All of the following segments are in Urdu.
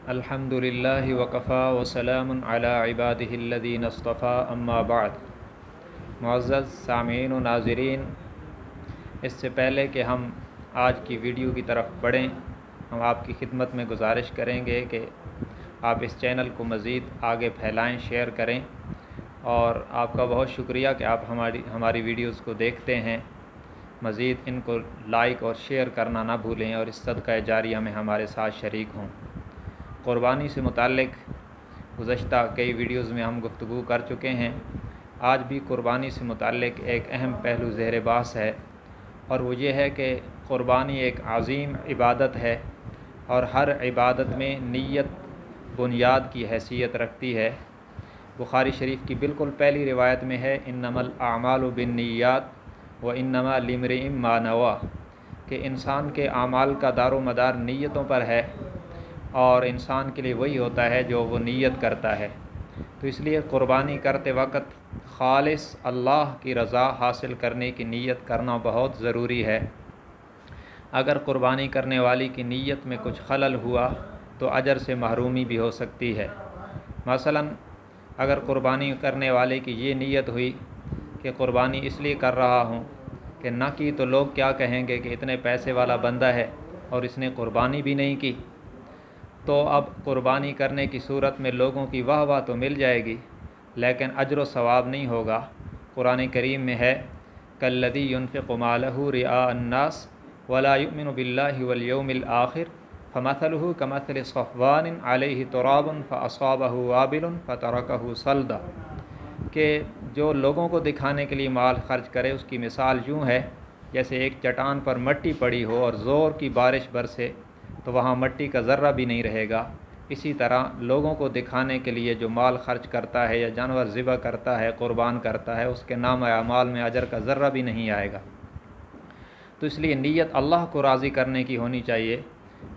الحمدللہ وکفا وسلام علی عبادہ الذین اصطفیٰ اما بعد۔ معزز سامعین و ناظرین، اس سے پہلے کہ ہم آج کی ویڈیو کی طرف بڑھیں، ہم آپ کی خدمت میں گزارش کریں گے کہ آپ اس چینل کو مزید آگے پھیلائیں، شیئر کریں، اور آپ کا بہت شکریہ کہ آپ ہماری ویڈیوز کو دیکھتے ہیں۔ مزید ان کو لائک اور شیئر کرنا نہ بھولیں اور اس صدقہ جاریہ میں ہمارے ساتھ شریک ہوں۔ قربانی سے متعلق گزشتہ کئی ویڈیوز میں ہم گفتگو کر چکے ہیں۔ آج بھی قربانی سے متعلق ایک اہم پہلو زیر بحث ہے، اور وہ یہ ہے کہ قربانی ایک عظیم عبادت ہے، اور ہر عبادت میں نیت بنیاد کی حیثیت رکھتی ہے۔ بخاری شریف کی بالکل پہلی روایت میں ہے، انما الاعمال بالنیات وانما لامرئ ما نویٰ، کہ انسان کے اعمال کا دار و مدار نیتوں پر ہے، اور انسان کے لیے وہی ہوتا ہے جو وہ نیت کرتا ہے۔ تو اس لیے قربانی کرتے وقت خالص اللہ کی رضا حاصل کرنے کی نیت کرنا بہت ضروری ہے۔ اگر قربانی کرنے والی کی نیت میں کچھ خلل ہوا تو اجر سے محرومی بھی ہو سکتی ہے۔ مثلا اگر قربانی کرنے والے کی یہ نیت ہوئی کہ قربانی اس لیے کر رہا ہوں کہ نہ کی تو لوگ کیا کہیں گے کہ اتنے پیسے والا بندہ ہے اور اس نے قربانی بھی نہیں کی، تو اب قربانی کرنے کی صورت میں لوگوں کی واہ واہ تو مل جائے گی، لیکن اجر و ثواب نہیں ہوگا۔ قرآن کریم میں ہے، کالذی ينفق مالہ رئاء الناس ولا یؤمن باللہ والیوم الآخر فمثلہ کمثل صفوان علیہ تراب فاصابہ وابل فترکہ صلدا، کہ جو لوگوں کو دکھانے کے لیے مال خرچ کرے اس کی مثال یوں ہے جیسے ایک چٹان پر مٹی پڑی ہو اور زور کی بارش برسے تو وہاں مٹی کا ذرہ بھی نہیں رہے گا۔ اسی طرح لوگوں کو دکھانے کے لیے جو مال خرچ کرتا ہے یا جانور ذبح کرتا ہے، قربان کرتا ہے، اس کے نام اعمال میں اجر کا ذرہ بھی نہیں آئے گا۔ تو اس لیے نیت اللہ کو راضی کرنے کی ہونی چاہیے،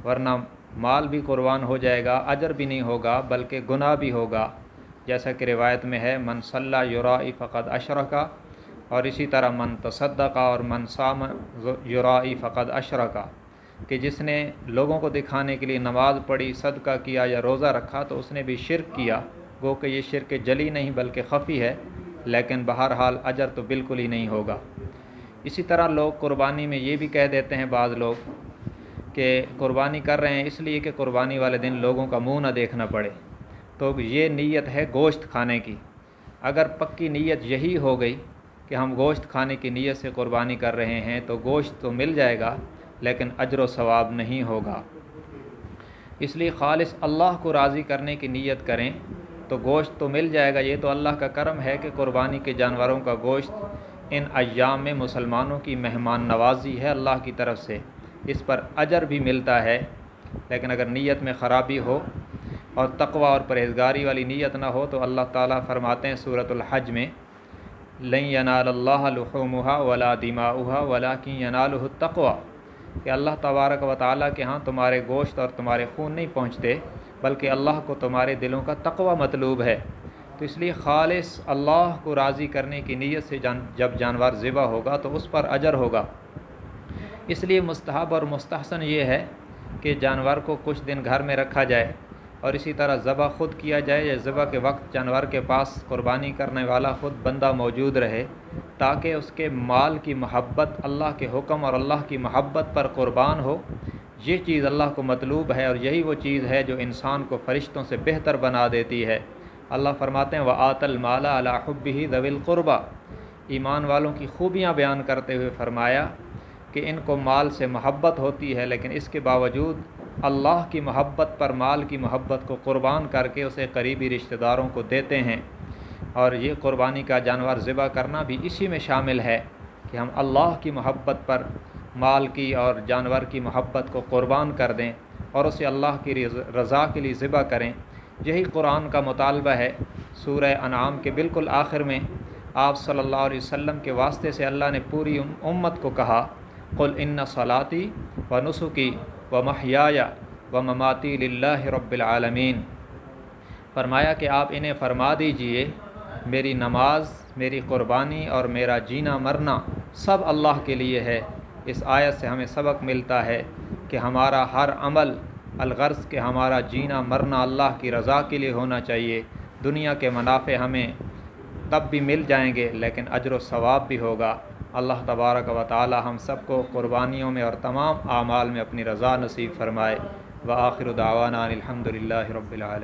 ورنہ مال بھی قربان ہو جائے گا، اجر بھی نہیں ہوگا بلکہ گناہ بھی ہوگا، جیسا کہ روایت میں ہے، من صلی یرائی فقد اشرکا، اور اسی طرح من تصدق اور من صام یرائی فقد اشرکا، کہ جس نے لوگوں کو دکھانے کے لیے نماز پڑھی، صدقہ کیا یا روزہ رکھا تو اس نے بھی شرک کیا، گو کہ یہ شرک جلی نہیں بلکہ خفی ہے، لیکن بہرحال اجر تو بالکل ہی نہیں ہوگا۔ اسی طرح لوگ قربانی میں یہ بھی کہہ دیتے ہیں بعض لوگ کہ قربانی کر رہے ہیں اس لیے کہ قربانی والے دن لوگوں کا منہ نہ دیکھنا پڑے، تو یہ نیت ہے گوشت کھانے کی۔ اگر پکی نیت یہی ہو گئی کہ ہم گوشت کھانے کی نیت سے قربانی کر رہے ہیں تو گوشت تو مل جائے گا لیکن اجر و ثواب نہیں ہوگا۔ اس لیے خالص اللہ کو راضی کرنے کی نیت کریں تو گوشت تو مل جائے گا۔ یہ تو اللہ کا کرم ہے کہ قربانی کے جانوروں کا گوشت ان ایام میں مسلمانوں کی مہمان نوازی ہے اللہ کی طرف سے، اس پر اجر بھی ملتا ہے۔ لیکن اگر نیت میں خرابی ہو اور تقوی اور پرہیزگاری والی نیت نہ ہو تو اللہ تعالیٰ فرماتے ہیں سورۃ الحج میں، لن ینال اللہ لحومھا ولا دماؤھا ولکن ینالہ التقوی، کہ اللہ تبارک و تعالیٰ کے ہاں تمہارے گوشت اور تمہارے خون نہیں پہنچتے بلکہ اللہ کو تمہارے دلوں کا تقوی مطلوب ہے۔ تو اس لیے خالص اللہ کو راضی کرنے کی نیت سے جب جانور ذبح ہوگا تو اس پر اجر ہوگا۔ اس لیے مستحب اور مستحسن یہ ہے کہ جانور کو کچھ دن گھر میں رکھا جائے، اور اسی طرح ذبح خود کیا جائے یا ذبح کے وقت جانور کے پاس قربانی کرنے والا خود بندہ موجود رہے، تاکہ اس کے مال کی محبت اللہ کے حکم اور اللہ کی محبت پر قربان ہو۔ یہ چیز اللہ کو مطلوب ہے، اور یہی وہ چیز ہے جو انسان کو فرشتوں سے بہتر بنا دیتی ہے۔ اللہ فرماتے ہیں وَآتَ الْمَالَ عَلَىٰ حُبِّهِ ذَوِي الْقُرْبَىٰ، ایمان والوں کی خوبیاں بیان کرتے ہوئے فرمایا کہ ان کو مال سے محبت ہوتی ہے، لیکن اس کے باوجود اللہ کی محبت پر مال کی محبت کو قربان کر کے اسے قریبی رشتہ داروں کو دیتے ہیں۔ اور یہ قربانی کا جانور ذبح کرنا بھی اسی میں شامل ہے کہ ہم اللہ کی محبت پر مال کی اور جانور کی محبت کو قربان کر دیں اور اسے اللہ کی رضا کے لیے ذبح کریں۔ یہی قرآن کا مطالبہ ہے۔ سورہ انعام کے بالکل آخر میں آپ صلی اللہ علیہ وسلم کے واسطے سے اللہ نے پوری امت کو کہا، قل ان صلاتی و نسکی و محیای و مماتی للہ رب العالمین، فرمایا کہ آپ انہیں فرما دیجئے میری نماز، میری قربانی اور میرا جینا مرنا سب اللہ کے لیے ہے۔ اس آیت سے ہمیں سبق ملتا ہے کہ ہمارا ہر عمل الغرض کہ ہمارا جینا مرنا اللہ کی رضا کے لیے ہونا چاہیے۔ دنیا کے منافع ہمیں تب بھی مل جائیں گے لیکن اجر و ثواب بھی ہوگا۔ اللہ تبارک و تعالی ہم سب کو قربانیوں میں اور تمام اعمال میں اپنی رضا نصیب فرمائے۔ وآخر دعوانا الحمد للہ رب العالمین۔